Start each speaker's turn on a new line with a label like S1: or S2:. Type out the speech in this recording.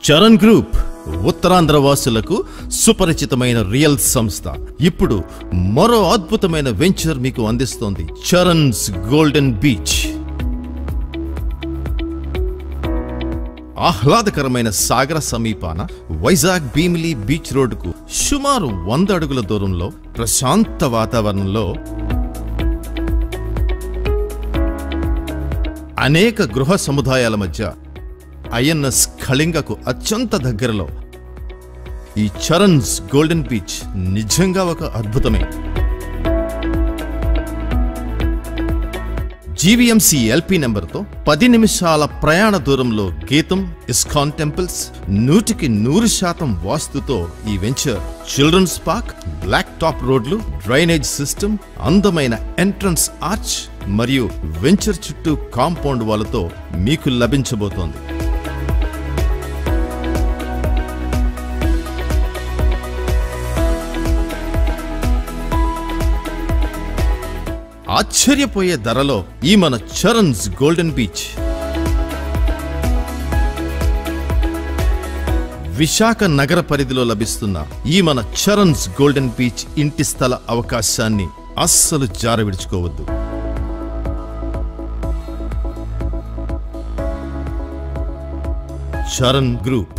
S1: Charan group Uttarandhra వాసులకు సుపరిచితమైన real సంస్థ ఇప్పుడు మరో అద్భుతమైన వెంచర్ మీకు అందిస్తోంది. Charan's golden beach. ఆహ్లాదకరమైన సాగర సమీపాన వైజాగ్ భీమిలి బీచ్ రోడ్డుకు సుమారు 100 అడుగుల దూరంలో ప్రశాంత వాతావరణంలో అనేక గృహ సముదాయాల మధ్య ఐఎన్ఎస్ కళింగకు అత్యంత దగ్గరలో ఈ చరణ్స్ గోల్డెన్ బీచ్ నిజంగా ఒక అద్భుతమే. జీవీఎంసీ ఎల్పీ నెంబర్తో 10 నిమిషాల ప్రయాణ దూరంలో గీతం, ఇస్కాన్ టెంపుల్స్, 100% వాస్తుతో ఈ venture children's park, black top రోడ్లు, డ్రైనేజ్ సిస్టమ్, అందమైన ఎంట్రన్స్ ఆర్చ్ మరియు వెంచర్ చుట్టూ కాంపౌండ్ వాల్తో మీకు లభించబోతోంది. ఆశ్చర్యపోయే ధరలో ఈ మన చరణ్స్ గోల్డెన్ బీచ్ విశాఖ నగర పరిధిలో లభిస్తున్న ఈ మన చరణ్స్ గోల్డెన్ బీచ్ ఇంటి స్థల అవకాశాన్ని అస్సలు జారవిడుచుకోవద్దు. చరణ్ గ్రూప్.